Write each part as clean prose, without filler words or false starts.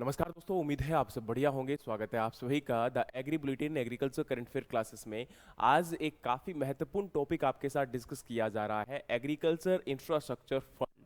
नमस्कार दोस्तों, उम्मीद है आप सब बढ़िया होंगे। स्वागत है आप सभी का the agri bulletin agriculture current affair classes में। आज एक काफ़ी महत्वपूर्ण टॉपिक आपके साथ डिस्कस किया जा रहा है, एग्रीकल्चर इंफ्रास्ट्रक्चर फंड।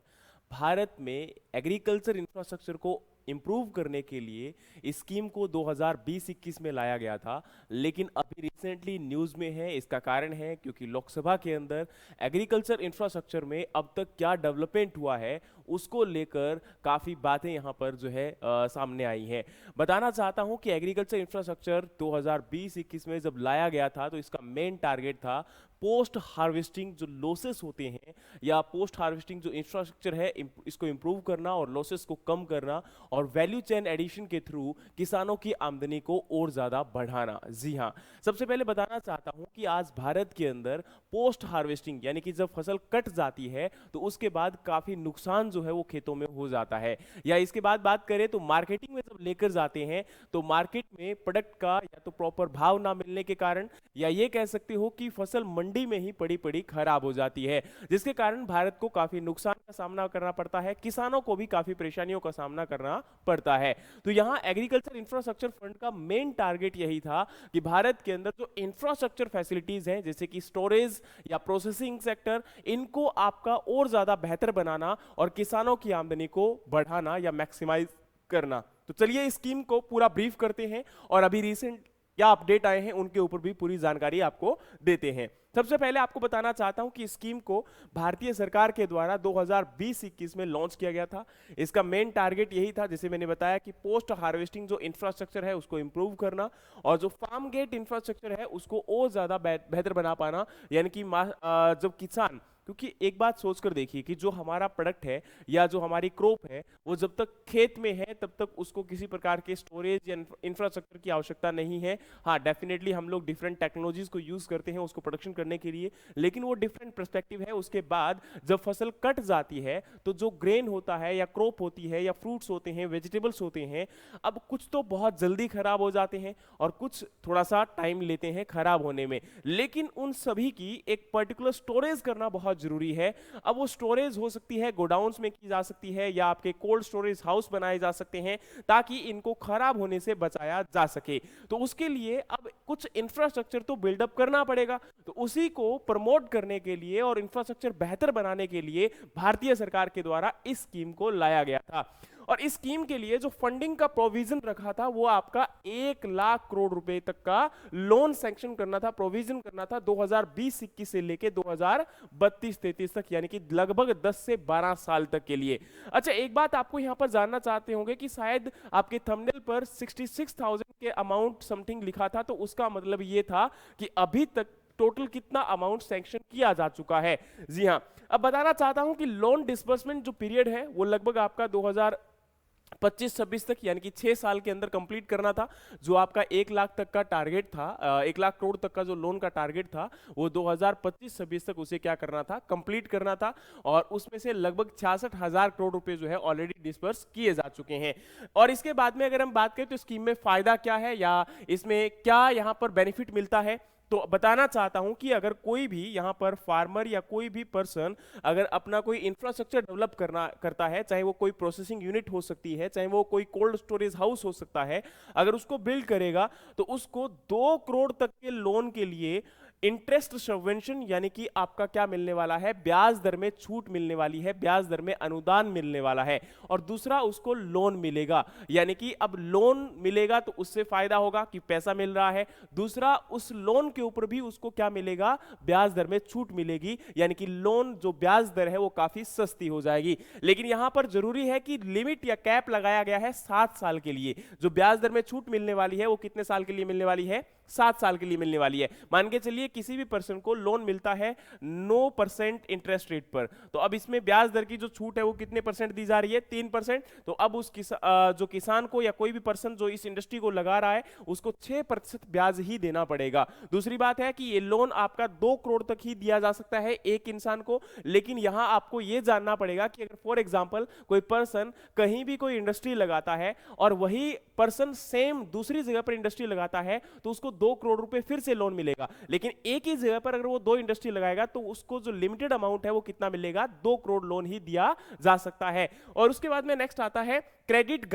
भारत में एग्रीकल्चर इंफ्रास्ट्रक्चर को इम्प्रूव करने के लिए इस स्कीम को 2020-21 में लाया गया था, लेकिन अभी रिसेंटली न्यूज़ में है। इसका कारण है क्योंकि लोकसभा के अंदर एग्रीकल्चर इंफ्रास्ट्रक्चर में अब तक क्या डेवलपमेंट हुआ है उसको लेकर काफ़ी बातें यहाँ पर जो है सामने आई हैं। बताना चाहता हूँ कि एग्रीकल्चर इंफ्रास्ट्रक्चर 2020-21 में जब लाया गया था तो इसका मेन टारगेट था पोस्ट हार्वेस्टिंग जो लॉसेस होते हैं या पोस्ट हार्वेस्टिंग जो इंफ्रास्ट्रक्चर है इसको इंप्रूव करना और लॉसेस को कम करना और वैल्यू चेन एडिशन के थ्रू किसानों की आमदनी को और ज्यादा बढ़ाना। जी हाँ, सबसे पहले बताना चाहता हूं कि आज भारत के अंदर पोस्ट हार्वेस्टिंग यानी कि जब फसल कट जाती है तो उसके बाद काफी नुकसान जो है वो खेतों में हो जाता है। या इसके बाद बात करें तो मार्केटिंग में जब लेकर जाते हैं तो मार्केट में प्रोडक्ट का या तो प्रॉपर भाव ना मिलने के कारण या ये कह सकते हो कि फसल मंडी में ही पड़ी पड़ी खराब हो जाती है, जिसके कारण भारत को काफी नुकसान का सामना करना पड़ता है, किसानों को भी काफी परेशानियों का सामना करना पड़ता है। तो यहां एग्रीकल्चर इंफ्रास्ट्रक्चर फंड का मेन टारगेट यही था कि भारत के अंदर जो इंफ्रास्ट्रक्चर फैसिलिटीज हैं जैसे कि स्टोरेज या प्रोसेसिंग सेक्टर, इनको आपका और ज्यादा बेहतर बनाना और किसानों की आमदनी को बढ़ाना या मैक्सिमाइज करना। तो चलिए इस स्कीम को पूरा ब्रीफ करते हैं और अभी रिसेंट क्या अपडेट आए हैं उनके ऊपर भी पूरी जानकारी आपको देते हैं। सबसे पहले आपको बताना चाहता हूं कि स्कीम को भारतीय सरकार के द्वारा 2020-21 में लॉन्च किया गया था। इसका मेन टारगेट यही था, जैसे मैंने बताया, कि पोस्ट हार्वेस्टिंग जो इंफ्रास्ट्रक्चर है उसको इंप्रूव करना और जो फार्म गेट इंफ्रास्ट्रक्चर है उसको और ज्यादा बेहतर बना पाना। यानी कि जब किसान, क्योंकि एक बात सोचकर देखिए कि जो हमारा प्रोडक्ट है या जो हमारी क्रॉप है वो जब तक खेत में है तब तक उसको किसी प्रकार के स्टोरेज या इंफ्रास्ट्रक्चर की आवश्यकता नहीं है। हाँ, डेफिनेटली हम लोग डिफरेंट टेक्नोलॉजीज को यूज करते हैं उसको प्रोडक्शन करने के लिए, लेकिन वो डिफरेंट पर्सपेक्टिव है। उसके बाद जब फसल कट जाती है तो जो ग्रेन होता है या क्रॉप होती है या फ्रूट्स होते हैं, वेजिटेबल्स होते हैं, अब कुछ तो बहुत जल्दी खराब हो जाते हैं और कुछ थोड़ा सा टाइम लेते हैं खराब होने में, लेकिन उन सभी की एक पर्टिकुलर स्टोरेज करना बहुत जरूरी है। अब वो स्टोरेज हो सकती है गोडाउन्स में की जा सकती है या आपके कोल्ड स्टोरेज हाउस बनाए जा सकते हैं ताकि इनको खराब होने से बचाया जा सके। तो उसके लिए अब कुछ इंफ्रास्ट्रक्चर तो बिल्डअप करना पड़ेगा, तो उसी को प्रमोट करने के लिए और इंफ्रास्ट्रक्चर बेहतर बनाने के लिए भारतीय सरकार के द्वारा इस स्कीम को लाया गया था। और इस स्कीम के लिए जो फंडिंग का प्रोविजन रखा था वो आपका 1 लाख करोड़ रुपए तक का लोन सैंक्शन करना था, प्रोविजन करना था 2020-21 से लेके 2032-33 तक, यानी कि लगभग 10 से 12 साल तक के लिए। अच्छा, एक बात आपको यहां पर जानना चाहते होंगे कि शायद आपके थंबनेल पर 66,000 के अमाउंट समथिंग लिखा था, तो उसका मतलब ये था कि अभी तक टोटल कितना अमाउंट सैंक्शन किया जा चुका है। जी हां, अब बताना चाहता हूं कि लोन डिसबर्समेंट जो पीरियड है वो लगभग आपका 2025-26 तक, यानी कि 6 साल के अंदर कंप्लीट करना था। जो आपका 1 लाख तक का टारगेट था, 1 लाख करोड़ तक का जो लोन का टारगेट था वो 2025-26 तक उसे क्या करना था, कंप्लीट करना था। और उसमें से लगभग 66,000 करोड़ रुपए जो है ऑलरेडी डिस्पर्स किए जा चुके हैं। और इसके बाद में अगर हम बात करें तो स्कीम में फायदा क्या है या इसमें क्या यहां पर बेनिफिट मिलता है, तो बताना चाहता हूं कि अगर कोई भी यहां पर फार्मर या कोई भी पर्सन अगर अपना कोई इंफ्रास्ट्रक्चर डेवलप करता है, चाहे वो कोई प्रोसेसिंग यूनिट हो सकती है, चाहे वो कोई कोल्ड स्टोरेज हाउस हो सकता है, अगर उसको बिल्ड करेगा तो उसको 2 करोड़ तक के लोन के लिए इंटरेस्ट सबवेंशन यानी कि आपका क्या मिलने वाला है, ब्याज दर में छूट मिलने वाली है, ब्याज दर में अनुदान मिलने वाला है। और दूसरा उसको लोन मिलेगा, यानी कि अब लोन मिलेगा तो उससे फायदा होगा कि पैसा मिल रहा है, दूसरा उस लोन के ऊपर भी उसको क्या मिलेगा, ब्याज दर में छूट मिलेगी, यानी कि लोन जो ब्याज दर है वो काफी सस्ती हो जाएगी। लेकिन यहां पर जरूरी है कि लिमिट या कैप लगाया गया है 7 साल के लिए। जो ब्याज दर में छूट मिलने वाली है वो कितने साल के लिए मिलने वाली है, 7 साल के लिए मिलने वाली है। मान के चलिए किसी भी पर्सन को लोन मिलता है 9% इंटरेस्ट रेट पर, तो अब इसमें ब्याज दर की जो छूट है वो कितने परसेंट दी जा रही है, 3%। तो अब उस जो किसान को या कोई भी पर्सन जो इस इंडस्ट्री को लगा रहा है उसको 6% ब्याज ही देना पड़ेगा। दूसरी बात है कि ये लोन आपका 2 करोड़ तक ही दिया जा सकता है एक इंसान को, लेकिन यहां आपको यह जानना पड़ेगा कि अगर फॉर एग्जांपल कोई पर्सन कहीं भी कोई इंडस्ट्री लगाता है और वही पर्सन सेम दूसरी जगह पर इंडस्ट्री लगाता है तो उसको 2 करोड़ रुपए फिर से लोन मिलेगा। लेकिन एक ही जगह पर अगर वो 2 इंडस्ट्री लगाएगा तो उसको जो लिमिटेड अमाउंट है वो कितना मिलेगा, 2 करोड़ लोन ही दिया जा सकता है। और उसके बाद में नेक्स्ट आता है credit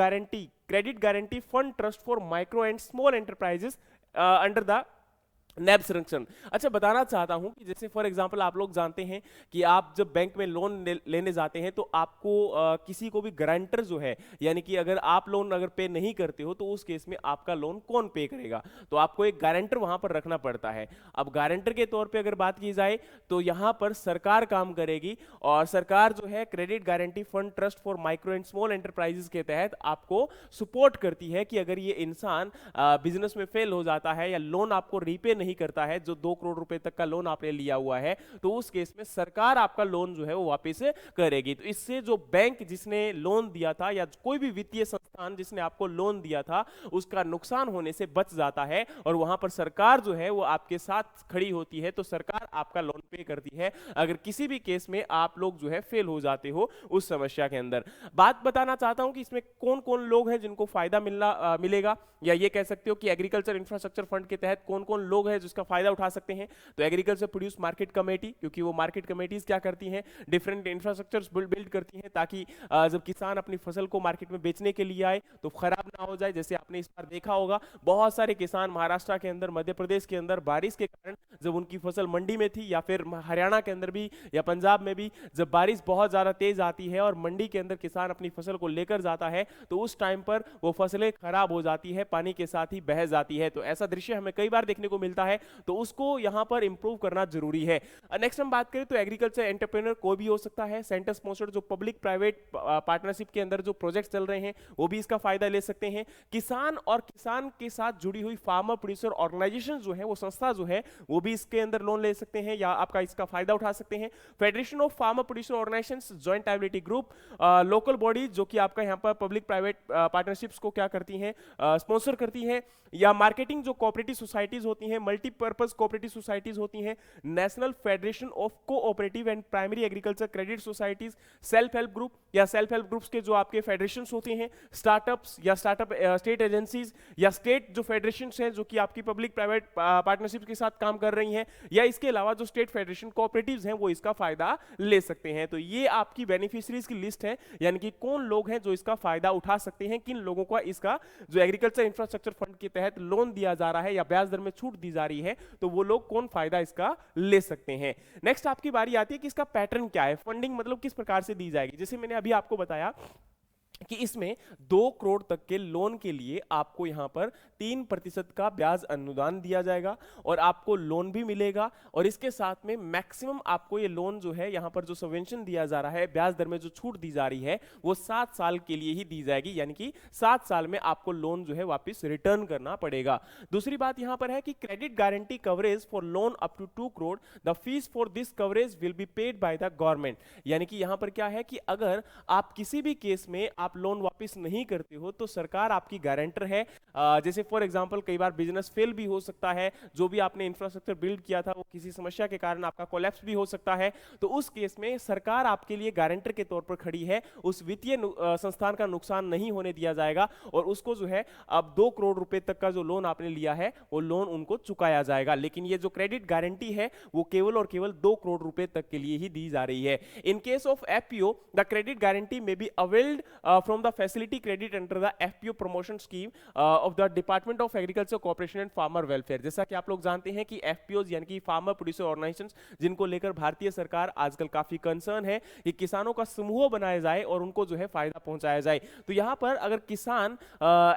guarantee fund trust for micro and small enterprises under the NAB Sanrakshan. अच्छा, बताना चाहता हूं कि जैसे फॉर एग्जांपल आप लोग जानते हैं कि आप जब बैंक में लोन लेने जाते हैं तो आपको किसी को भी गारंटर जो है, यानी कि अगर आप लोन अगर पे नहीं करते हो तो उस केस में आपका लोन कौन पे करेगा, तो आपको एक गारंटर वहां पर रखना पड़ता है। अब गारंटर के तौर पे अगर बात की जाए तो यहां पर सरकार काम करेगी, और सरकार जो है credit guarantee fund trust for micro and small enterprises के तहत आपको सपोर्ट करती है कि अगर ये इंसान बिजनेस में फेल हो जाता है या लोन आपको रीपे नहीं करता है, जो 2 करोड़ रुपए तक का लोन आपने लिया हुआ है, तो उस केस में सरकार आपका लोन जो है वो वापस करेगी। तो इससे जो बैंक जिसने लोन दिया था या कोई भी वित्तीय संस्थान जिसने आपको लोन दिया था उसका नुकसान होने से बच जाता है, और वहां पर सरकार जो है वो आपके साथ खड़ी होती है। तो सरकार आपका लोन पे करती है अगर किसी भी केस में आप लोग जो है फेल हो जाते हो उस समस्या के अंदर। बात बताना चाहता हूं कि इसमें कौन कौन लोग हैं जिनको फायदा मिलेगा, या ये कह सकते हो कि एग्रीकल्चर इंफ्रास्ट्रक्चर फंड के तहत कौन कौन लोग हैं जिसका फायदा उठा सकते हैं। तो एग्रीकल्चर प्रोड्यूस मार्केट कमेटी, क्योंकि वो मार्केट कमेटीज क्या करती हैं, डिफरेंट इंफ्रास्ट्रक्चर्स बिल्ड करती हैं ताकि जब किसान अपनी फसल को मार्केट में बेचने के लिए आए तो खराब ना हो जाए। जैसे आपने इस बार देखा होगा बहुत सारे किसान महाराष्ट्र के अंदर, मध्य प्रदेश के अंदर बारिश के कारण जब उनकी फसल मंडी में थी, या फिर हरियाणा के अंदर भी या पंजाब में भी जब बारिश बहुत ज्यादा तेज आती है और मंडी के अंदर किसान अपनी फसल को लेकर जाता है तो उस टाइम पर वो फसलें खराब हो जाती है, पानी के साथ ही बह जाती है। तो ऐसा दृश्य हमें कई बार देखने को मिलता है, तो उसको यहां पर इंप्रूव करना जरूरी है। नेक्स्ट हम बात करें तो एग्रीकल्चर एंटरप्रेन्योर कोई भी हो सकता है। सेंटर स्पॉन्सर्ड जो पब्लिक प्राइवेट पार्टनरशिप के अंदर जो प्रोजेक्ट चल रहे हैं वो भी इसका फायदा ले सकते हैं। किसान और किसान के साथ जुड़ी हुई फार्मर प्रोड्यूसर ऑर्गेनाइजेशन जो है, वो संस्था जो है, वो भी इसके अंदर लोन ले सकते हैं या आपका इसका फायदा उठा सकते हैं। Federation of farmer producer organisations, joint liability group, local body जो कि आपका यहाँ पर पब्लिक प्राइवेट पार्टनरशिप्स को क्या करती हैं, स्पॉन्सर करती हैं, या मार्केटिंग जो कोऑपरेटिव सोसाइटीज होती हैं, मल्टीपर्पज कोऑपरेटिव सोसाइटीज होती हैं, national federation of cooperative and primary agriculture credit societies, self help group या सेल्फ हेल्प ग्रुप्स के जो आपके फेडरेशन होते हैं, स्टार्टअप्स या स्टार्टअप स्टेट एजेंसीज या स्टेट जो फेडरेशन हैं जो कि आपकी पब्लिक प्राइवेट पार्टनरशिप के साथ काम कर रही हैं, या इसके अलावा जो स्टेट फेडरेशन कोऑपरेटिव्स हैं वो इसका फायदा ले सकते हैं। तो ये आपकी बेनिफिशियरीज की लिस्ट है, यानी कि कौन लोग हैं जो इसका फायदा उठा सकते हैं, किन लोगों को इसका जो एग्रीकल्चर इंफ्रास्ट्रक्चर फंड के तहत लोन दिया जा रहा है या ब्याज दर में छूट दी जा रही है, तो वो लोग कौन फायदा इसका ले सकते हैं। नेक्स्ट आपकी बारी आती है कि इसका पैटर्न क्या है, फंडिंग मतलब किस प्रकार से दी जाएगी। जैसे मैंने अभी आपको बताया कि इसमें 2 करोड़ तक के लोन के लिए आपको यहां पर 3% का ब्याज अनुदान दिया जाएगा और आपको लोन भी मिलेगा, और इसके साथ में मैक्सिमम आपको ये लोन जो है यहां पर जो सबवेंशन दिया जा रहा है, ब्याज दर में जो छूट दी जा रही है वो 7 साल के लिए ही दी जाएगी, यानी कि 7 साल में आपको लोन जो है वापस रिटर्न करना पड़ेगा। दूसरी बात यहां पर है कि credit guarantee coverage for loan up to 2 crore, the fees for this coverage will be paid by the government. यानी कि यहां पर क्या है कि अगर आप किसी भी केस में आप लोन वापस नहीं करते हो तो सरकार आपकी गारंटर है। जैसे फॉर एग्जांपल कई बार बिजनेस फेल भी हो सकता है, जो भी आपने इंफ्रास्ट्रक्चर बिल्ड किया था वो किसी समस्या के कारण आपका कोलैप्स भी हो सकता है, तो उस केस में सरकार आपके लिए गारंटर के तौर पर खड़ी है, उस वित्तीय संस्थान का नुकसान नहीं होने दिया जाएगा और उसको जो है अब 2 करोड़ रुपए तक का जो लोन आपने लिया है वो लोन उनको चुकाया जाएगा। लेकिन ये जो क्रेडिट गारंटी है वो केवल और केवल 2 करोड़ रुपए तक के लिए ही दी जा रही है। In case of FPO the credit guarantee में be availed from the facility credit under the FPO promotion scheme of the Department of Agriculture Cooperation and Farmer Welfare। जैसा कि आप लोग जानते हैं कि FPOs यानी कि फार्मर प्रोड्यूसर ऑर्गेनाइजेशंस, जिनको लेकर भारतीय सरकार आजकल काफी कंसर्न है कि किसानों का समूह बनाया जाए और उनको जो है फायदा पहुंचाया जाए। तो यहां पर अगर किसान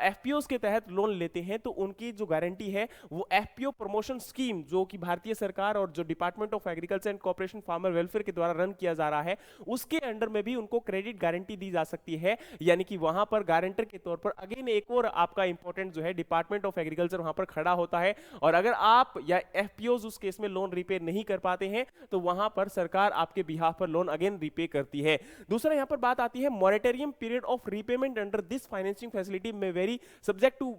FPOs के तहत लोन लेते हैं तो उनकी जो गारंटी है वो FPO प्रमोशन स्कीम जो कि भारतीय सरकार और जो department of agriculture and cooperation farmer welfare के द्वारा रन किया जा रहा है उसके अंडर में भी उनको क्रेडिट गारंटी दी जा सकती है। यानी कि वहां पर गारंटर के तौर पर अगेन एक और आपका इंपॉर्टेंट जो है डिपार्टमेंट ऑफ एग्रीकल्चर वहां पर खड़ा होता है, और अगर आप या एफपीओज उस केस में लोन रिपे नहीं कर पाते हैं तो वहां पर सरकार आपके बिहाफ पर लोन अगेन रिपे करती है। दूसरा यहां पर बात आती है moratorium period of repayment under this financing facility में very subject to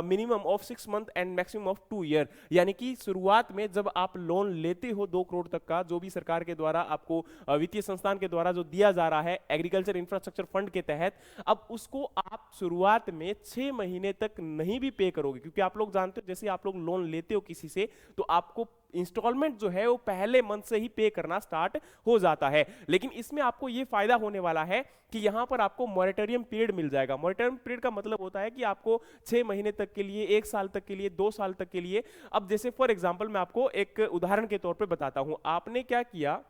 minimum of 6 month and maximum of 2 year. यानी कि शुरुआत में जब आप लोन लेते हो 2 करोड़ तक का जो भी सरकार के द्वारा आपको वित्तीय संस्थान के द्वारा जो दिया जा रहा है एग्रीकल्चर इंफ्रास्ट्रक्चर फंड के तहत, तहत अब उसको आप शुरुआत में 6 महीने तक नहीं भी पे करोगे, क्योंकि आप लोग जानते हो जैसे आप लोग लोन लेते हो किसी से तो आपको इंस्टॉलमेंट जो है वो पहले मंथ से ही पे करना स्टार्ट हो जाता है। लेकिन इसमें आपको ये फायदा होने वाला है कि यहां पर आपको मॉरेटोरियम पीरियड मिल जाएगा। मॉरेटोरियम पीरियड का मतलब होता है कि आपको 6 महीने तक के लिए, 1 साल तक के लिए, 2 साल तक के लिए। अब जैसे फॉर एग्जांपल मैं आपको एक उदाहरण के तौर पे बताता हूं। आपने क्या किया,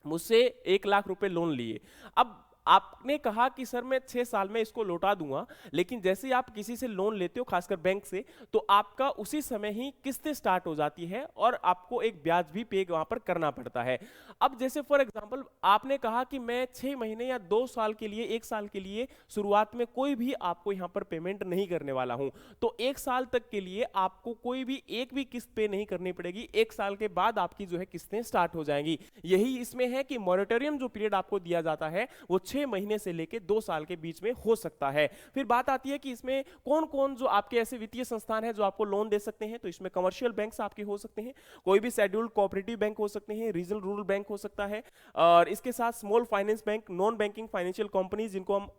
मुझसे 1 लाख रुपए लोन लिए। अब आपने कहा कि सर मैं 6 साल में इसको लौटा दूंगा, लेकिन जैसे ही आप किसी से लोन लेते हो खासकर बैंक से, तो आपका उसी समय ही किस्तें स्टार्ट हो जाती है और आपको एक ब्याज भी पे वहां पर करना पड़ता है। अब जैसे फॉर एग्जांपल आपने कहा कि मैं 6 महीने या 2 साल के लिए, 1 साल के लिए शुरुआत में कोई भी आपको यहां पर पेमेंट नहीं करने वाला हूं, तो 1 साल तक के लिए आपको कोई भी एक भी किस्त पे नहीं करनी पड़ेगी। 1 साल के बाद आपकी जो है किस्तें स्टार्ट हो जाएंगी। यही इसमें है कि मॉरेटोरियम जो पीरियड आपको दिया जाता है वो 6 महीने से लेकर 2 साल के बीच में हो सकता है। फिर बात आती है कि इसमें कौन कौन जो आपके ऐसे वित्तीय संस्थान है जो आपको लोन दे सकते हैं। तो इसमें कमर्शियल बैंक्स आपके हो सकते हैं, कोई भी शेड्यूल्ड कोऑपरेटिव बैंक हो सकते हैं, रीजनल रूरल बैंक हो सकता है, और इसके साथ small finance bank, non banking financial companies जिनको हम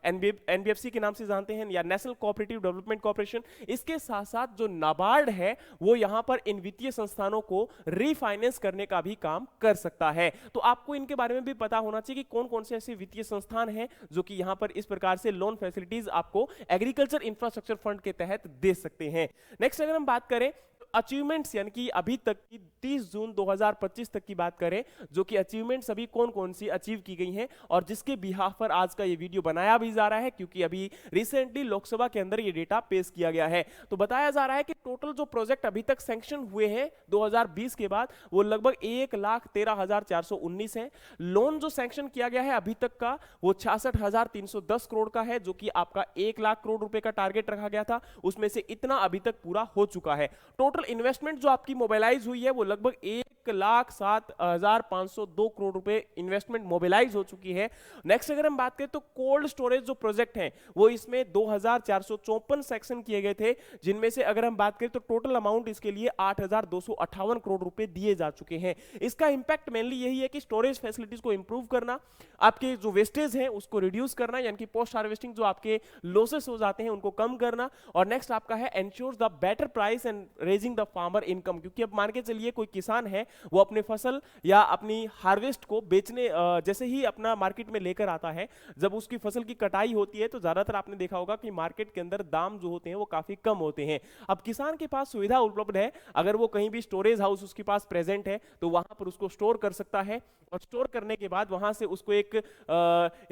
एनबीएफसी के नाम से जानते हैं, या नेशनल कोऑपरेटिव डेवलपमेंट कॉर्पोरेशन। इसके साथ साथ जो नाबार्ड है वो यहां पर इन वित्तीय संस्थानों को रीफाइनेंस करने का भी काम कर सकता है। तो आपको इनके बारे में भी पता होना चाहिए कि कौन कौन से ऐसे वित्तीय संस्थान हैं जो कि यहां पर इस प्रकार से लोन फैसिलिटीज आपको एग्रीकल्चर इंफ्रास्ट्रक्चर फंड के तहत दे सकते हैं। नेक्स्ट अगर हम बात करें अचीवमेंट्स, यानी कि अभी तक की 30 जून 2025 तक की बात करें, जो कि अचीवमेंट्स अभी कौन कौन सी अचीव की गई हैं और जिसके बिहाफ पर आज का ये वीडियो बनाया भी जा रहा है, क्योंकि अभी रिसेंटली लोकसभा के अंदर ये डेटा पेश किया गया है। तो बताया जा रहा है कि टोटल जो प्रोजेक्ट अभी तक सैंक्शन हुए हैं 2020 के बाद वो लगभग 1,13,419 है। लोन जो सैंक्शन किया गया है अभी तक का वो 66,310 करोड़ का है, जो कि आपका 1 लाख करोड़ रुपए का टारगेट रखा गया था, उसमें से इतना अभी तक पूरा हो चुका है। टोटल इन्वेस्टमेंट जो आपकी मोबिलाइज हुई है वो लगभग 1,07,502 करोड़ रुपए इन्वेस्टमेंट मोबिलाइज हो चुकी है। नेक्स्ट अगर हम बात करें तो कोल्ड स्टोरेज जो प्रोजेक्ट हैं वो इसमें 2,454 सेक्शन किए गए थे, जिनमें से अगर हम बात करें तो टोटल अमाउंट इसके लिए 8,258 करोड़ रुपए दिए जा चुके हैं। इसका इंपैक्ट मेनली यही है कि स्टोरेज फैसिलिटीज को इंप्रूव करना, आपके जो वेस्टेज है उसको रिड्यूस करना, यानी कि पोस्ट हार्वेस्टिंग जो आपके लॉसेस हो जाते हैं उनको कम करना, और नेक्स्ट आपका है ensure the better price and raising the farmer income. क्योंकि अब मान के चलिए कोई किसान है वो अपने फसल या अपनी हार्वेस्ट को बेचने जैसे ही अपना मार्केट में लेकर आता है, जब उसकी फसल की कटाई होती है तो ज्यादातर आपने देखा होगा कि मार्केट के अंदर दाम जो होते हैं वो काफी कम होते हैं। अब किसान के पास सुविधा उपलब्ध है, अगर वो कहीं भी स्टोरेज हाउस उसके पास प्रेजेंट है तो वहां पर उसको स्टोर कर सकता है, और स्टोर करने के बाद वहां से उसको एक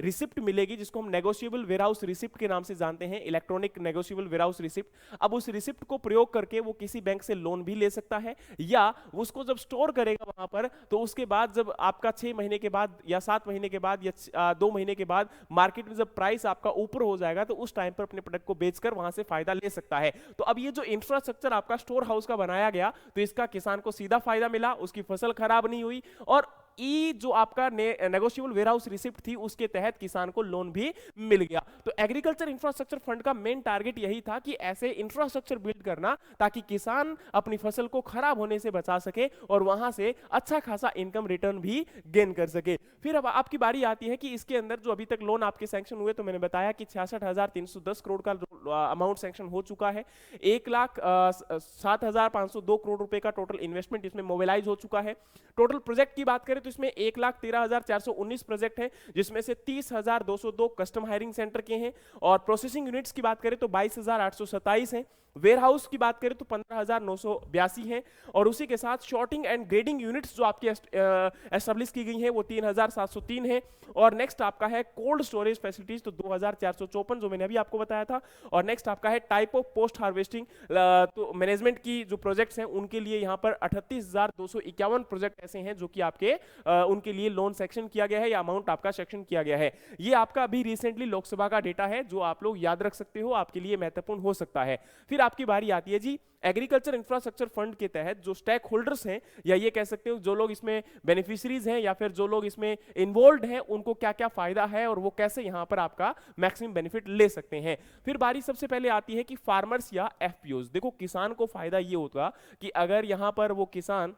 रिसिप्ट मिलेगी जिसको हम नेगोशिएबल वेयरहाउस रिसिप्ट के नाम से जानते हैं, इलेक्ट्रॉनिक नेगोशिएबल वेयरहाउस रिसिप्ट। अब उस रिसिप्ट को प्रयोग करके वो किसी बैंक से लोन भी ले सकता है, या उसको जब स्टोर करेगा वहां पर तो उसके बाद जब आपका 6 महीने के बाद या 7 महीने के बाद या 2 महीने के बाद मार्केट में जब प्राइस आपका ऊपर हो जाएगा तो उस टाइम पर अपने प्रोडक्ट को बेचकर वहां से फायदा ले सकता है। तो अब ये जो इंफ्रास्ट्रक्चर आपका स्टोर हाउस का बनाया गया तो इसका किसान को सीधा फायदा मिला, उसकी फसल खराब नहीं हुई, और ई जो आपका नेगोशिएबल वेयरहाउस रिसिप्ट थी उसके तहत किसान को लोन भी मिल गया। तो एग्रीकल्चर इंफ्रास्ट्रक्चर फंड का मेन टारगेट यही था कि ऐसे इंफ्रास्ट्रक्चर बिल्ड करना ताकि किसान अपनी फसल को खराब होने से बचा सके और वहां से अच्छा खासा इनकम रिटर्न भी गेन कर सके। फिर अब आपकी बारी आती है कि इसके अंदर जो अभी तक लोन आपके सैंक्शन हुए, तो मैंने बताया कि 66,310 करोड़ का अमाउंट सैंक्शन हो चुका है, 1,07,502 करोड़ रुपए का टोटल इन्वेस्टमेंट इसमें मोबिलाइज हो चुका है। टोटल प्रोजेक्ट की बात करें तो इसमें 1,13,419 प्रोजेक्ट हैं, जिसमें से 30,202 कस्टम हायरिंग सेंटर के हैं, और प्रोसेसिंग यूनिट्स की बात करें तो 22,827 हैं। वेयरहाउस की बात करें तो 15,982 हैं, और उसी के साथ शॉर्टिंग एंड ग्रेडिंग यूनिट्स जो आपकी एस्टेब्लिश की गई हैं वो 3,703 हैं। और नेक्स्ट आपका है कोल्ड स्टोरेज फैसिलिटीज, तो 2,454 जो मैंने अभी आपको बताया था। और नेक्स्ट आपका है टाइप ऑफ पोस्ट हार्वेस्टिंग, तो मैनेजमेंट की जो प्रोजेक्ट्स हैं उनके लिए यहाँ पर 38,251 प्रोजेक्ट ऐसे हैं जो कि आपके उनके लिए लोन सेक्शन किया गया है या अमाउंट आपका सेक्शन किया गया है। ये आपका अभी रिसेंटली लोकसभा का डेटा है जो आप लोग याद रख सकते हो, आपके लिए महत्वपूर्ण हो सकता है। फिर आपकी बारी आती है जी एग्रीकल्चर इंफ्रास्ट्रक्चर फंड के तहत जो स्टेक होल्डर्स हैं, या ये कह सकते हो जो लोग इसमें बेनिफिशियरीज हैं या फिर जो लोग इसमें इन्वॉल्व हैं, उनको क्या क्या फायदा है और वो कैसे यहां पर आपका मैक्सिमम बेनिफिट ले सकते हैं। फिर बारी सबसे पहले आती है कि फार्मर्स या एफपीओज। देखो किसान को फायदा ये होगा कि अगर यहां पर वो किसान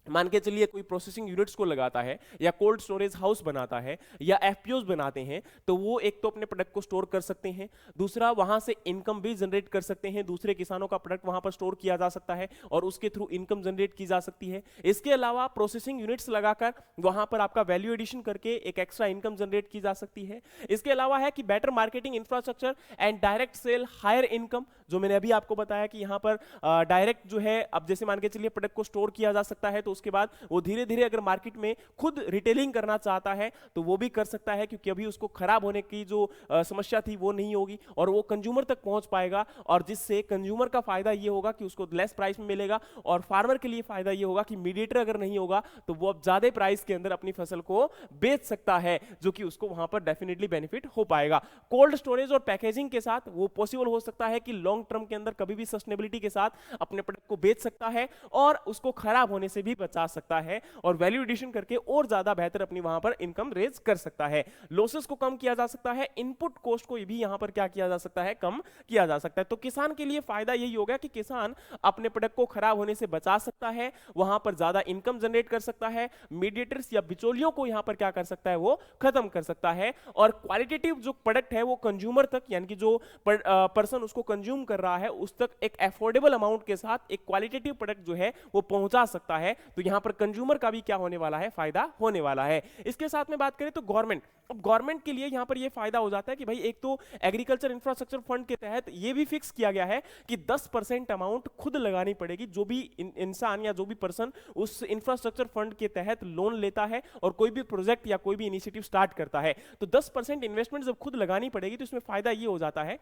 मान के चलिए कोई प्रोसेसिंग यूनिट्स को लगाता है या कोल्ड स्टोरेज हाउस बनाता है या एफपीओज बनाते हैं, तो वो एक तो अपने प्रोडक्ट को स्टोर कर सकते हैं, दूसरा वहां से इनकम भी जनरेट कर सकते हैं, दूसरे किसानों का प्रोडक्ट वहां पर स्टोर किया जा सकता है और उसके थ्रू इनकम जनरेट की जा सकती है। इसके अलावा प्रोसेसिंग यूनिट्स लगाकर वहां पर आपका वैल्यू एडिशन करके एक एक्स्ट्रा इनकम जनरेट की जा सकती है। इसके अलावा है कि better marketing infrastructure and direct sale higher income, जो मैंने अभी आपको बताया कि यहां पर डायरेक्ट जो है, अब जैसे मान के चलिए प्रोडक्ट को स्टोर किया जा सकता है, तो उसके बाद वो धीरे धीरे अगर मार्केट में खुद रिटेलिंग करना चाहता है तो वो भी कर सकता है, क्योंकि अभी उसको खराब होने की जो समस्या थी वो नहीं होगी और वो कंज्यूमर तक पहुंच पाएगा, और जिससे कंज्यूमर का फायदा ये होगा कि उसको लेस प्राइस में मिलेगा, और फार्मर के लिए फायदा ये होगा कि मीडिएटर अगर नहीं होगा तो वो अब ज्यादा प्राइस के अंदर अपनी फसल को बेच सकता है, जो कि उसको वहां पर डेफिनेटली बेनिफिट हो पाएगा। कोल्ड स्टोरेज और पैकेजिंग के साथ वो पॉसिबल हो सकता है कि लॉन्ग टर्म के अंदर कभी भी सस्टेनेबिलिटी के साथ अपने प्रोडक्ट को बेच सकता है और उसको खराब होने से भी बचा सकता है और वैल्यू एडिशन करके और ज्यादा बेहतर अपनी वहां पर इनकम रेज कर सकता है। लॉसेस को कम किया जा सकता है, इनपुट कॉस्ट को भी यहां पर क्या किया जा सकता है, कम किया जा सकता है। तो किसान के लिए फायदा यही होगा कि किसान अपने प्रोडक्ट को खराब होने से बचा सकता है, वहां पर ज्यादा इनकम जनरेट कर सकता है, मीडिएटर्स या बिचौलियों को यहां पर क्या कर सकता है, वो खत्म कर सकता है, और क्वालिटेटिव जो प्रोडक्ट है वो कंज्यूमर तक, यानी कि जो पर्सन उसको कंज्यूम कर रहा है उस तक एक अफोर्डेबल अमाउंट के साथ एक क्वालिटेटिव प्रोडक्ट जो है वो पहुंचा सकता है। तो यहां पर कंज्यूमर का भी क्या होने वाला है, फायदा होने वाला है। इसके साथ में बात करें तो गवर्नमेंट, अब गवर्नमेंट के लिए यहां पर यह फायदा हो जाता है कि भाई एक तो एग्रीकल्चर इंफ्रास्ट्रक्चर फंड के तहत यह भी फिक्स किया गया है कि 10% अमाउंट खुद लगानी पड़ेगी, जो भी इंसान या जो भी पर्सन उस इंफ्रास्ट्रक्चर फंड के तहत लोन लेता है और कोई भी प्रोजेक्ट या कोई भी इनिशिएटिव स्टार्ट करता है, तो 10% इन्वेस्टमेंट जब खुद लगानी पड़ेगी तो इसमें फायदा ये हो जाता है,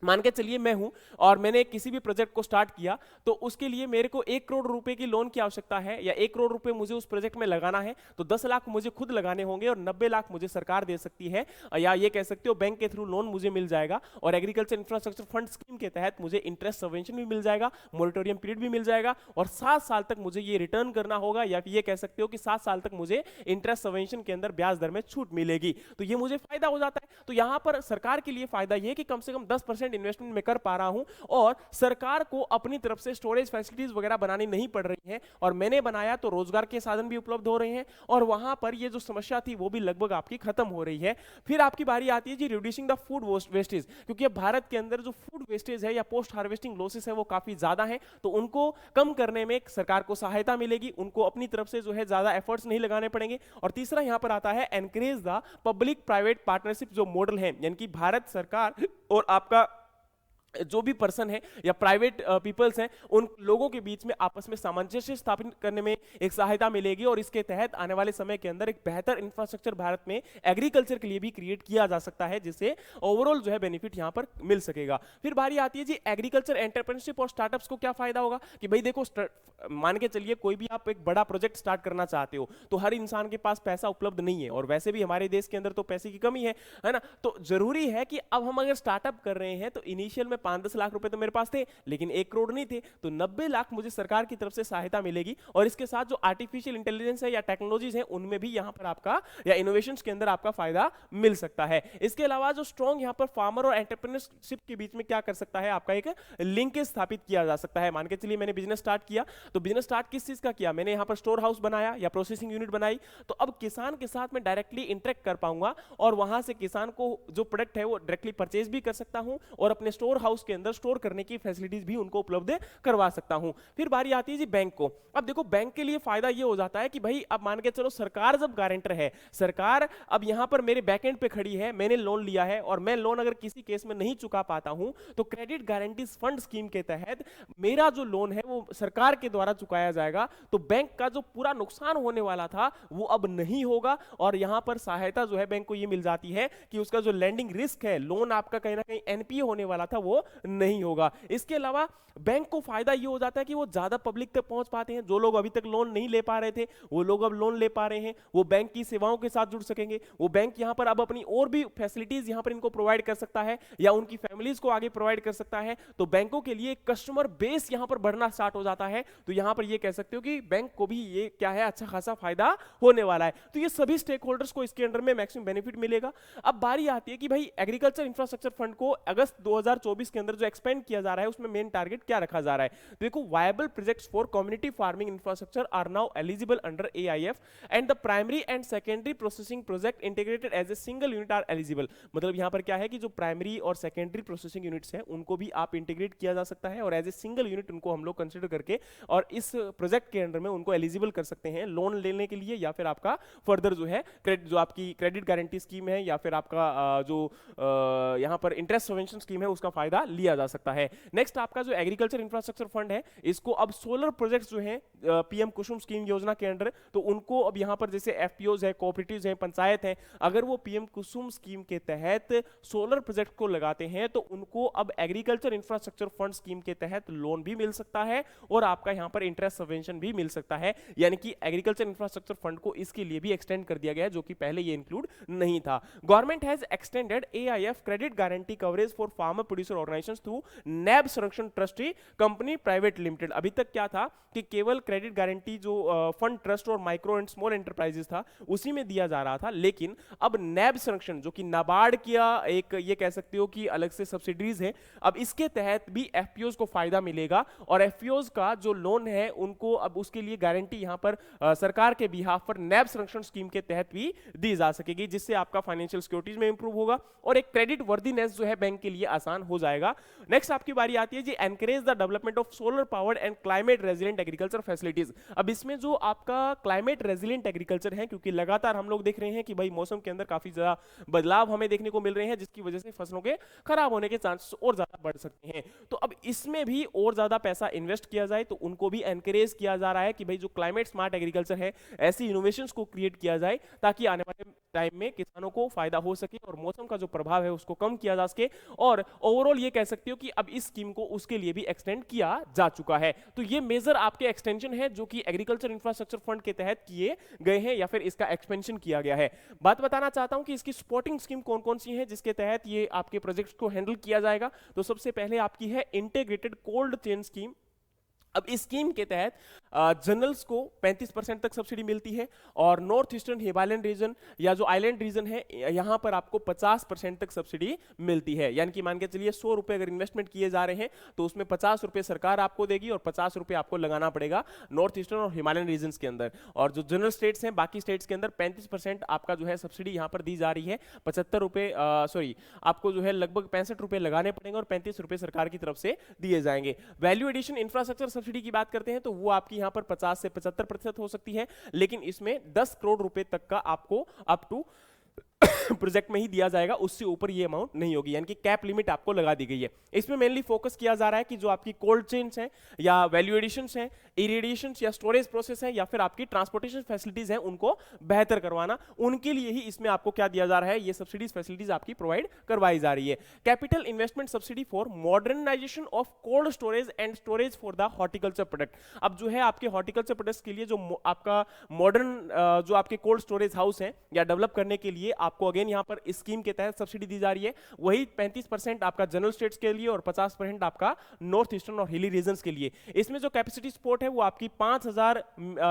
मान के चलिए मैं हूं और मैंने किसी भी प्रोजेक्ट को स्टार्ट किया, तो उसके लिए मेरे को 1 करोड़ रुपए की लोन की आवश्यकता है या 1 करोड़ रुपए मुझे उस प्रोजेक्ट में लगाना है, तो 10 लाख मुझे खुद लगाने होंगे और 90 लाख मुझे सरकार दे सकती है, या ये कह सकते हो बैंक के थ्रू लोन मुझे मिल जाएगा और एग्रीकल्चर इंफ्रास्ट्रक्चर फंड स्कीम के तहत मुझे इंटरेस्ट सबवेंशन भी मिल जाएगा, मोरेटोरियम पीरियड भी मिल जाएगा और 7 साल तक मुझे ये रिटर्न करना होगा, या ये कह सकते हो कि 7 साल तक मुझे इंटरेस्ट सबवेंशन के अंदर ब्याज दर में छूट मिलेगी। तो ये मुझे फायदा हो जाता है। तो यहां पर सरकार के लिए फायदा ये कि कम से कम 10% इन्वेस्टमेंट में कर पा रहा हूं और सरकार को अपनी तरफ से स्टोरेज फैसिलिटीज वगैरह बनानी नहीं पड़ रही हैं, और मैंने बनाया तो रोजगार के साधन भी उपलब्ध हो रहे हैं और वहां पर ये जो समस्या थी वो भी लगभग आपकी खत्म हो रही है। फिर आपकी बारी आती है जी रिड्यूसिंग द फूड वेस्टेज, क्योंकि अब भारत के अंदर जो फूड वेस्टेज है या पोस्ट हार्वेस्टिंग लॉसेस है वो काफी ज्यादा है, तो उनको कम करने में सरकार को सहायता मिलेगी, उनको अपनी तरफ से जो है ज्यादा एफर्ट्स नहीं लगाने पड़ेंगे। और तीसरा यहां पर आता है encourage the public private partnership जो मॉडल है, यानी कि भारत सरकार और आपका जो भी पर्सन है या प्राइवेट पीपल्स हैं, उन लोगों के बीच में आपस में सामंजस्य स्थापित करने में एक सहायता मिलेगी और इसके तहत आने वाले समय के अंदर एक बेहतर इंफ्रास्ट्रक्चर भारत में एग्रीकल्चर के लिए भी क्रिएट किया जा सकता है, जिससे ओवरऑल जो है बेनिफिट यहां पर मिल सकेगा। फिर बारी आती है जी एग्रीकल्चर एंटरप्रेन्योरशिप और स्टार्टअप्स को क्या फायदा होगा कि भाई देखो, मान के चलिए कोई भी आप एक बड़ा प्रोजेक्ट स्टार्ट करना चाहते हो तो हर इंसान के पास पैसा उपलब्ध नहीं है, और वैसे भी हमारे देश के अंदर तो पैसे की कमी है ना। तो जरूरी है कि अब हम अगर स्टार्टअप कर रहे हैं तो इनिशियल में 5-10 लाख रुपए तो मेरे पास थे, लेकिन 1 करोड़ नहीं थे, तो 90 लाख मुझे सरकार की तरफ से सहायता मिलेगी। और इसके साथ जो आर्टिफिशियल इंटेलिजेंस है या टेक्नोलॉजीज है उनमें भी यहां पर आपका या इनोवेशंस के अंदर आपका फायदा मिल सकता है। इसके अलावा जो स्ट्रॉन्ग यहां पर फार्मर और एंटरप्रेन्योरशिप के बीच में क्या कर सकता है, आपका एक लिंकेज स्थापित किया जा सकता है। मान के चलिए मैंने बिजनेस स्टार्ट किया, तो बिजनेस स्टार्ट किस चीज का किया, मैंने यहां पर स्टोर हाउस बनाया या प्रोसेसिंग यूनिट बनाई, तो अब किसान के साथ मैं डायरेक्टली इंटरेक्ट कर पाऊंगा और वहां से किसान को जो प्रोडक्ट है वो डायरेक्टली परचेज भी कर सकता हूं और अपने स्टोर हाउस के अंदर स्टोर करने की फैसिलिटीज भी उनको उपलब्ध करवा सकता हूं। फिर बारी आती है जी बैंक को। अब देखो बैंक के लिए फायदा ये हो जाता है कि भाई अब मान के चलो सरकार जब गारंटर है, सरकार अब यहां पर मेरे बैकएंड पे खड़ी है, मैंने लोन लिया है और मैं लोन अगर किसी केस में नहीं चुका पाता हूं तो क्रेडिट गारंटीज फंड स्कीम के तहत मेरा जो लोन है वो सरकार के द्वारा चुकाया जाएगा, तो बैंक का जो पूरा नुकसान होने वाला था वो अब नहीं होगा और यहां पर सहायता जो है बैंक को ये मिल जाती है कि उसका जो लैंडिंग रिस्क है, लोन आपका कहीं ना कहीं एनपीए होने वाला था वो नहीं होगा। इसके अलावा बैंक को फायदा ये हो जाता है कि वो ज्यादा पब्लिक तक पहुंच पाते हैं, जो लोग अभी तक लोन नहीं ले पा रहे थे वो लोग अब लोन ले पा रहे हैं, वो बैंक की सेवाओं के साथ जुड़ सकेंगे, वो बैंक यहां पर अब अपनी और भी फैसिलिटीज यहां पर इनको प्रोवाइड कर सकता है या उनकी फैमिलीज को आगे प्रोवाइड कर सकता है। तो बैंकों के लिए कस्टमर बेस यहां पर बढ़ना स्टार्ट हो जाता है, तो यहां पर ये कह सकते हो कि बैंक को भी ये क्या है, अच्छा खासा फायदा होने वाला है। तो ये सभी स्टेक होल्डर्स को इसके अंडर में मैक्सिमम बेनिफिट मिलेगा। अब बारी आती है कि भाई एग्रीकल्चर इंफ्रास्ट्रक्चर फंड को अगस्त 2024 2024 के अंदर जो एक्सपेंड किया जा रहा है उसमें मेन टारगेट क्या रखा जा रहा है। देखो, viable projects for community farming infrastructure are now eligible under AIF and the primary and secondary processing project integrated as a single unit are eligible. मतलब यहां पर क्या है कि जो प्राइमरी और सेकेंडरी प्रोसेसिंग यूनिट्स हैं उनको भी आप इंटीग्रेट किया जा सकता है और एज ए सिंगल यूनिट उनको हम लोग कंसिडर करके और इस प्रोजेक्ट के अंडर में उनको एलिजिबल कर सकते हैं लोन लेने के लिए, या फिर आपका फर्दर जो है जो आपकी क्रेडिट गारंटी स्कीम है या फिर आपका जो यहां पर इंटरेस्ट सबवेंशन स्कीम है उसका फायदा लिया जा सकता है। नेक्स्ट आपका जो एग्रीकल्चर इंफ्रास्ट्रक्चर फंड है, इसको अब सोलर प्रोजेक्ट्स जो है पीएम कुसुम स्कीम योजना के अंडर, तो उनको अब यहां पर जैसे एफपीओज है, कोऑपरेटिव्स है, पंचायत है, अगर वो पीएम कुसुम स्कीम के तहत सोलर प्रोजेक्ट को लगाते हैं तो उनको अब एग्रीकल्चर इंफ्रास्ट्रक्चर फंड स्कीम के तहत लोन भी मिल सकता है और आपका यहां पर इंटरेस्ट सबवेंशन भी मिल सकता है। यानी कि एग्रीकल्चर इंफ्रास्ट्रक्चर फंड को इसके लिए भी एक्सटेंड कर दिया गया है, जो कि पहले ये इंक्लूड नहीं था। Government has extended AIF credit guarantee coverage for farmer producer organisations through NAB Sanrakshan trustee company private limited. अभी तक क्या था कि केवल क्रेडिट गारंटी जो फंड ट्रस्ट और माइक्रो एंड स्मॉल एंटरप्राइजेस था उसी में दिया जा रहा था, लेकिन अब नैब संरक्षण जो कि नाबार्ड किया एक ये कह सकते हो कि अलग से सब्सिडीज है, अब इसके तहत भी एफपीओज को फायदा मिलेगा और एफपीओज का जो लोन है उनको अब उसके लिए गारंटी यहां पर सरकार के बिहाफ पर नैब संरक्षण स्कीम के तहत भी दी जा सकेगी, जिससे आपका फाइनेंशियल सिक्योरिटीज में इंप्रूव होगा और एक क्रेडिट वर्दीनेस जो है बैंक के लिए आसान हो जाएगा। नेक्स्ट आपकी बारी आती है जी, encourage the development of solar powered and climate resilient agriculture facilities. अब इसमें जो आपका क्लाइमेट रेजिलिएंट एग्रीकल्चर है, क्योंकि लगातार हम लोग देख रहे हैं कि भाई मौसम के अंदर काफी ज्यादा बदलाव हमें देखने को मिल रहे हैं, जिसकी वजह से फसलों के खराब होने के चांसेस और ज्यादा बढ़ सकते हैं। तो अब इसमें भी और ज्यादा पैसा इन्वेस्ट किया जाए, तो उनको भी एनकरेज किया जा रहा है कि भाई जो क्लाइमेट स्मार्ट एग्रीकल्चर है ऐसी इनोवेशंस को क्रिएट किया जाए ताकि आने वाले टाइम में किसानों को फायदा हो सके और मौसम का जो प्रभाव है उसको कम किया जा सके। और ओवरऑल ये कह सकते हो कि अब इस स्कीम को उसके लिए भी एक्सटेंड किया जा चुका है। तो ये मेजर आपके एक्सटेंशन है जो कि एग्रीकल्चर इंफ्रास्ट्रक्चर फंड के तहत किए गए हैं या फिर इसका एक्सपेंशन किया गया है। बात बताना चाहता हूं कि इसकी सपोर्टिंग स्कीम कौन कौन सी है जिसके तहत ये आपके प्रोजेक्ट्स को हैंडल किया जाएगा। तो सबसे पहले आपकी है इंटीग्रेटेड कोल्ड चेन स्कीम। अब इस स्कीम के तहत जनरल्स को 35% तक सब्सिडी मिलती है और नॉर्थ ईस्टर्न हिमालयन रीजन या जो आइलैंड रीजन है यहां पर आपको 50% तक सब्सिडी मिलती है। यानी कि मान के चलिए 100 रुपए अगर इन्वेस्टमेंट किए जा रहे हैं तो उसमें 50 रुपए सरकार आपको देगी और 50 रुपए आपको लगाना पड़ेगा नॉर्थ ईस्टर्न और हिमालयन रीजन के अंदर। और जो जनरल स्टेट्स हैं बाकी स्टेट्स के अंदर 35% आपका जो है सब्सिडी यहां पर दी जा रही है। 75 रुपए आपको जो है लगभग 65 रुपए लगाने पड़ेंगे और 35 रुपए सरकार की तरफ से दिए जाएंगे। वैल्यू एडिशन इंफ्रास्ट्रक्चर सब्सिडी की बात करते हैं तो वो आपकी यहां पर 50 से 75% हो सकती है, लेकिन इसमें 10 करोड़ रुपए तक का आपको अप टू प्रोजेक्ट में ही दिया जाएगा, उससे ऊपर ये अमाउंट नहीं होगी, यानी कि कैप लिमिट आपको लगा दी गई है। इसमें मेनली फोकस किया जा रहा है कि जो आपकी कोल्ड चेन्स हैं या वैल्यू एडिशंस हैं, इरिडिएशंस या स्टोरेज प्रोसेस है या फिर आपकी ट्रांसपोर्टेशन फैसिलिटीज हैं उनको बेहतर करवाना, उनके लिए ही इसमें आपको क्या दिया जा रहा है, ये सब्सिडीज फैसिलिटीज आपकी प्रोवाइड करवाई जा रही है। Capital investment subsidy for modernisation of cold storage and storage for the horticulture product. अब जो है आपके हॉर्टिकल्चर प्रोडक्ट्स के लिए जो आपका मॉडर्न जो आपके कोल्ड स्टोरेज हाउस है या डेवलप करने के लिए आपको अगेन यहां पर स्कीम के तहत सब्सिडी दी जा रही है। वही 35% आपका जनरल स्टेट्स के लिए और 50% आपका नॉर्थ ईस्टर्न और हिली रीजन्स के लिए। इसमें जो कैपेसिटी सपोर्ट है वो आपकी 5000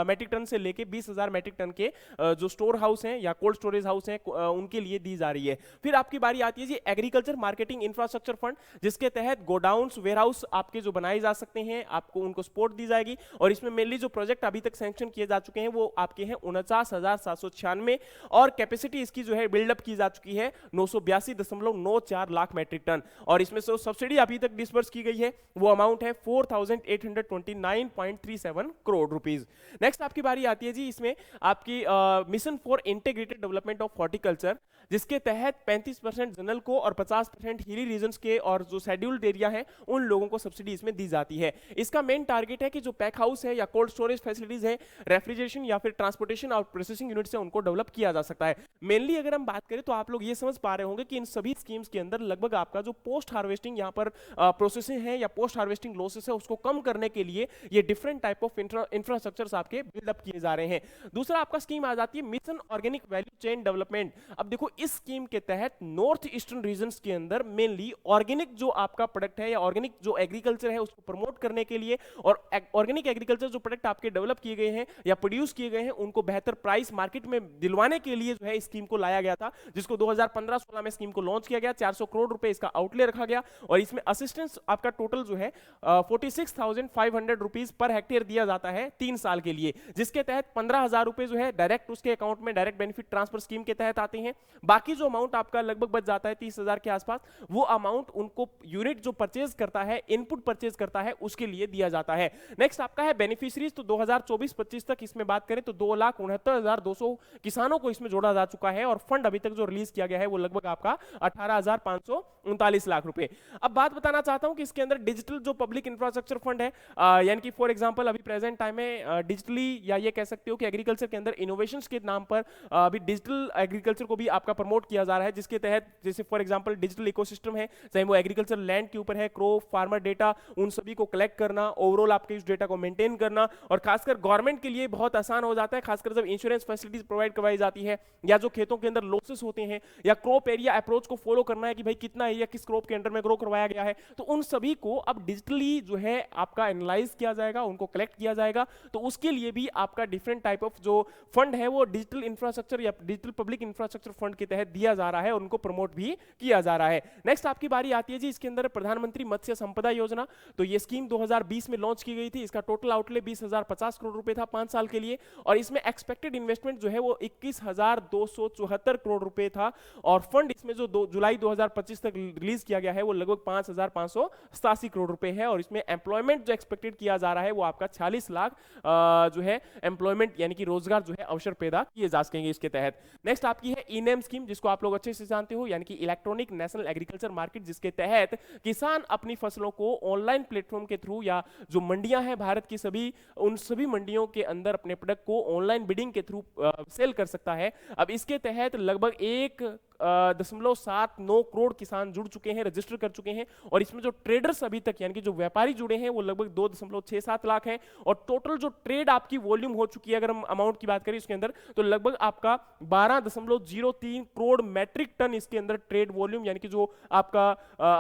मेट्रिक टन से लेके 20000 मेट्रिक टन के जो स्टोर हाउस हैं या कोल्ड स्टोरेज हाउस हैं उनके लिए दी जा रही है। फिर आपकी बारी आती है जी एग्रीकल्चर मार्केटिंग इंफ्रास्ट्रक्चर फंड, जिसके तहत गोडाउन्स वेयर हाउस आपके जो बनाए जा सकते हैं आपको उनको सपोर्ट दी जाएगी। और इसमें मेनली जो प्रोजेक्ट अभी तक सैंक्शन किए जा चुके हैं वो आपके हैं 49,796 और कैपेसिटी इसकी जो है बिल्डअप की जा चुकी है 982.94 लाख मैट्रिक टन। और इसमें से सब्सिडी अभी तक डिस्बर्स की गई है वो अमाउंट है 4,829.37 करोड़ रुपीस। नेक्स्ट आपकी बारी आती है जी इसमें आपकी mission for integrated development of horticulture, जिसके तहत 35% जनरल को और 50% हिली रीजन्स के और जो शेड्यूल्ड एरिया है उन लोगों को सब्सिडी इसमें दी जाती है। इसका मेन टारगेट है कि जो पैक हाउस है या कोल्ड स्टोरेज फैसिलिटीज है, रेफ्रिजरेशन या फिर ट्रांसपोर्टेशन और प्रोसेसिंग यूनिट से उनको डेवलप किया जा सकता है। मेनली अगर हम बात करें तो आप लोग ये समझ पा रहे होंगे कि इन सभी स्कीम्स के अंदर लगभग आपका जो पोस्ट हार्वेस्टिंग यहाँ पर प्रोसेसिंग है या पोस्ट हार्वेस्टिंग लॉसेस है उसको कम करने के लिए ये डिफरेंट टाइप ऑफ इंफ्रास्ट्रक्चर्स आपके बिल्डअप किए जा रहे हैं। दूसरा आपका स्कीम आ जाती है mission organic value chain development. अब देखो इस स्कीम के तहत नॉर्थ ईस्टर्न रीजन्स के अंदर मेनली ऑर्गेनिक जो आपका प्रोडक्ट है या ऑर्गेनिक जो एग्रीकल्चर है उसको प्रमोट करने के लिए और ऑर्गेनिक एग्रीकल्चर जो प्रोडक्ट आपके डेवलप किए गए हैं या प्रोड्यूस किए गए हैं उनको बेहतर प्राइस मार्केट में दिलवाने के लिए जो है इस स्कीम को लाया गया था, जिसको 2015-16 में स्कीम को लॉन्च किया गया। 400 करोड़ रुपए इसका आउटले रखा गया और इसमें असिस्टेंस आपका टोटल जो है 46,500 रुपीज पर हेक्टेयर दिया जाता है 3 साल के लिए, जिसके तहत 15,000 रुपए जो है डायरेक्ट उसके अकाउंट में डायरेक्ट बेनिफिट ट्रांसफर स्कीम के तहत आते हैं। बाकी जो अमाउंट आपका लगभग बच जाता है 30,000 के आसपास, वो अमाउंट उनको यूनिट जो परचेज करता है, इनपुट परचेज करता है, उसके लिए दिया जाता है। नेक्स्ट आपका है बेनिफिशियरीज। तो 2024-25 तक इसमें बात करें तो 2,69,200 किसानों को इसमें जोड़ा जा चुका है और फंड अभी तक जो रिलीज किया गया है वो लगभग आपका 18,539 लाख रुपए। अब बात बताना चाहता हूं कि इसके अंदर डिजिटल जो पब्लिक इंफ्रास्ट्रक्चर फंड है, यानी कि फॉर एग्जांपल अभी प्रेजेंट टाइम में डिजिटली या ये कह सकते हो कि एग्रीकल्चर के अंदर इनोवेशंस के नाम पर अभी डिजिटल एग्रीकल्चर को भी आपका प्रमोट किया जा रहा है, जिसके तहत जैसे फॉर एग्जांपल डिजिटल इकोसिस्टम है, चाहे वो एग्रीकल्चर लैंड के ऊपर है, क्रॉप फार्मर डेटा, उन सभी को कलेक्ट करना, ओवरऑल आपके इस डेटा को मेंटेन करना और खासकर गवर्नमेंट के लिए बहुत आसान हो जाता है, खासकर जब इंश्योरेंस फैसिलिटीज प्रोवाइड करवाई जाती है या जो खेतों के अंदर लॉसेस होते हैं या क्रॉप एरिया अप्रोच को फॉलो करना है कि भाई कितना एरिया किस क्रॉप के अंडर में ग्रो करवाया गया है, तो उन सभी को अब डिजिटली जो है आपका एनालाइज किया जाएगा, उनको कलेक्ट किया जाएगा। तो उसके लिए भी आपका डिफरेंट टाइप ऑफ जो फंड है वो डिजिटल इंफ्रास्ट्रक्चर या डिजिटल पब्लिक इंफ्रास्ट्रक्चर फंड के तहत दिया जा रहा है और उनको प्रमोट भी किया जा रहा है। नेक्स्ट आपकी बारी आती है जी, इसके अंदर प्रधानमंत्री मत्स्य संपदा योजना। तो ये स्कीम 2020 में लॉन्च की गई थी। इसका टोटल आउटले 20,050 करोड़ रुपए था 5 साल के लिए और इसमें एक्सपेक्टेड इन्वेस्टमेंट जो है वो 21,274 करोड़ रुपए था और फंड इसमें जो जुलाई 2025 तक रिलीज किया गया है वो लगभग 5,587 करोड़ रुपए है और इसमें एम्प्लॉयमेंट जो एक्सपेक्टेड किया जा रहा है वो आपका 46 लाख जो है एम्प्लॉयमेंट यानी कि रोजगार जो है अवसर पैदा किए जा सकेंगे इसके तहत। नेक्स्ट आपकी है ई-नेम स्कीम, जिसको आप लोग अच्छे से जानते हो, यानी कि इलेक्ट्रॉनिक नेशनल एग्रीकल्चर मार्केट, जिसके तहत किसान अपनी फसलों को ऑनलाइन प्लेटफॉर्म के थ्रू या जो मंडियां हैं भारत की सभी, उन सभी मंडियों के अंदर अपने प्रोडक्ट को ऑनलाइन बिडिंग के थ्रू सेल कर सकता है। अब इसके तहत लगभग 1.79 करोड़ किसान जुड़ चुके हैं, रजिस्टर कर चुके हैं और इसमें जो ट्रेडर्स अभी तक यानी कि जो व्यापारी जुड़े हैं वो लगभग 2.67 लाख हैं और टोटल जो ट्रेड आपकी वॉल्यूम हो चुकी है, अगर हम अमाउंट की बात करें इसके अंदर, तो लगभग आपका 12.03 करोड़ मैट्रिक टन इसके अंदर ट्रेड वॉल्यूम, यानी कि जो आपका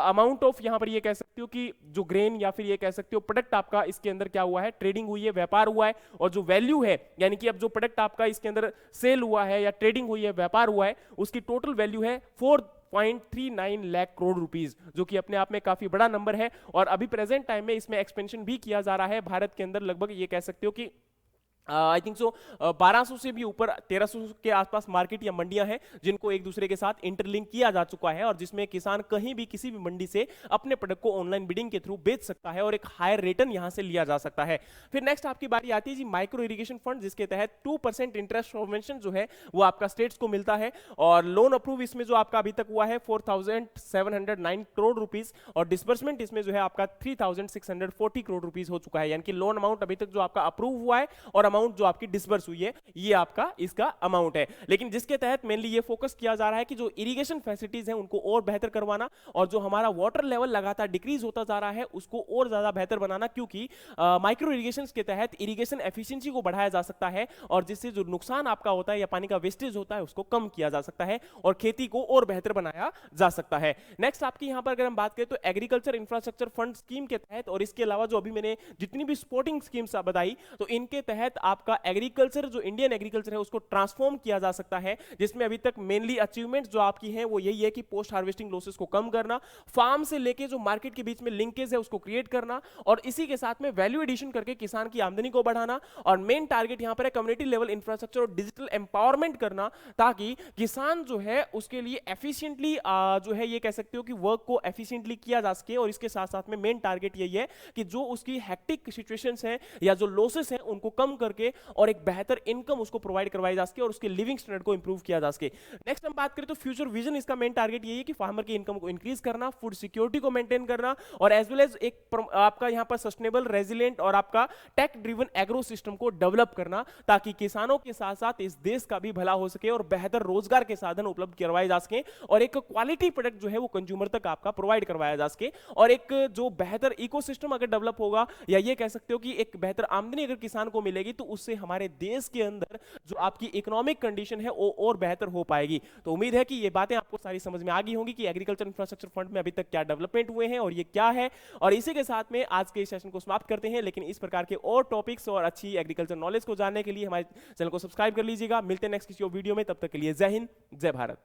अमाउंट ऑफ यहां पर ये कह सकते हो कि जो ग्रेन या फिर ये कह सकते हो प्रोडक्ट आपका इसके अंदर क्या हुआ है, ट्रेडिंग हुई है, व्यापार हुआ है और जो वैल्यू है यानी कि अब जो प्रोडक्ट आपका इसके अंदर सेल हुआ है या ट्रेडिंग हुई है, व्यापार हुआ है, उसकी टोटल वैल्यू है 4.39 लाख करोड़ रुपीस, जो कि अपने आप में काफी बड़ा नंबर है और अभी प्रेजेंट टाइम में इसमें एक्सपेंशन भी किया जा रहा है। भारत के अंदर लगभग ये कह सकते हो कि आई थिंक सो 1200 से भी ऊपर 1300 के आसपास मार्केट या मंडियां हैं जिनको एक दूसरे के साथ इंटरलिंक किया जा चुका है और जिसमें किसान कहीं भी किसी भी मंडी से अपने प्रोडक्ट को ऑनलाइन बिडिंग के थ्रू बेच सकता है और एक हायर रिटर्न यहां से लिया जा सकता है। फिर नेक्स्ट आपकी बारी आती है जी माइक्रो इरिगेशन फंड, जिसके तहत 2% इंटरेस्ट सबवेंशन जो है वो आपका स्टेट्स को मिलता है और लोन अप्रूव इसमें जो आपका अभी तक हुआ है 4,709 करोड़ रुपीस और डिसबर्समेंट इसमें जो है आपका 3,640 करोड़ रुपीस हो चुका है, यानी कि लोन अमाउंट अभी तक जो आपका अप्रूव हुआ है और अमाउंट जो आपकी डिसबर्स हुई है ये आपका इसका अमाउंट है। लेकिन जिसके तहत मेनली ये फोकस किया जा रहा है कि जो इरिगेशन फैसिलिटीज हैं उनको और बेहतर करवाना और जो हमारा वाटर लेवल लगातार डिक्रीज होता जा रहा है उसको और ज्यादा बेहतर बनाना, क्योंकि माइक्रो इरिगेशन के तहत इरिगेशन एफिशिएंसी को बढ़ाया जा सकता है और जिससे जो नुकसान आपका होता है या पानी का वेस्टेज होता है उसको कम किया जा सकता है और खेती को और बेहतर बनाया जा सकता है। नेक्स्ट आपकी यहां पर अगर हम बात करें तो एग्रीकल्चर इंफ्रास्ट्रक्चर फंड स्कीम के तहत और इसके अलावा जो अभी मैंने जितनी भी सपोर्टिंग स्कीम्स बताई तो इनके तहत आपका एग्रीकल्चर जो इंडियन एग्रीकल्चर है उसको ट्रांसफॉर्म किया जा सकता है, जिसमें अभी तक मेनली अचीवमेंट जो आपकी हैं वो यही है कि पोस्ट हार्वेस्टिंग लॉसेस को कम करना, फार्म से लेके जो मार्केट के बीच में लिंकेज है उसको क्रिएट करना और इसी के साथ में वैल्यू एडिशन करके किसान की आमदनी को बढ़ाना और मेन टारगेट यहां पर है कम्युनिटी लेवल इंफ्रास्ट्रक्चर और डिजिटल एम्पावरमेंट करना ताकि किसान जो है उसके लिए एफिशिएंटली जो है ये कह सकते हो कि वर्क को एफिशिएंटली किया जा सके और इसके साथ साथ में मेन टारगेट यही है कि जो उसकी हेक्टिक सिचुएशंस हैं या जो लॉसेस हैं उनको कम करके और एक बेहतर इनकम उसको प्रोवाइड करवाई जा सके और उसके लिविंग स्टैंडर्ड को इंप्रूव किया जा सके। नेक्स्ट हम बात करें तो फ्यूचर विजन, इसका मेन टारगेट यही है कि फार्मर की इनकम को इंक्रीज करना, फूड सिक्योरिटी को मेंटेन करना और एज वेल एज एक आपका यहां पर सस्टेनेबल, रेजिलिएंट और आपका टेक ड्रिवन एग्रो सिस्टम को डेवलप करना ताकि किसानों के साथ साथ इस देश का भी भला हो सके और बेहतर रोजगार के साधन उपलब्ध करवाए जा सके और एक क्वालिटी प्रोडक्ट जो है वो कंज्यूमर तक आपका प्रोवाइड करवाया जा सके और एक जो बेहतर इकोसिस्टम अगर डेवलप होगा या ये कह सकते हो कि एक बेहतर आमदनी अगर किसान को मिलेगी तो तो उससे हमारे देश के अंदर जो आपकी इकोनॉमिक कंडीशन है वो और बेहतर हो पाएगी। तो उम्मीद है कि ये बातें आपको सारी समझ में आ गई होंगी कि एग्रीकल्चर इंफ्रास्ट्रक्चर फंड में अभी तक क्या डेवलपमेंट हुए हैं और ये क्या है। और इसी के साथ में आज के सेशन को समाप्त करते हैं, लेकिन इस प्रकार के और टॉपिक्स और अच्छी एग्रीकल्चर नॉलेज को जानने के लिए हमारे चैनल को सब्सक्राइब कर लीजिएगा। मिलते हैं नेक्स्ट किसी और वीडियो में, तब तक के लिए जय हिंद, जय भारत।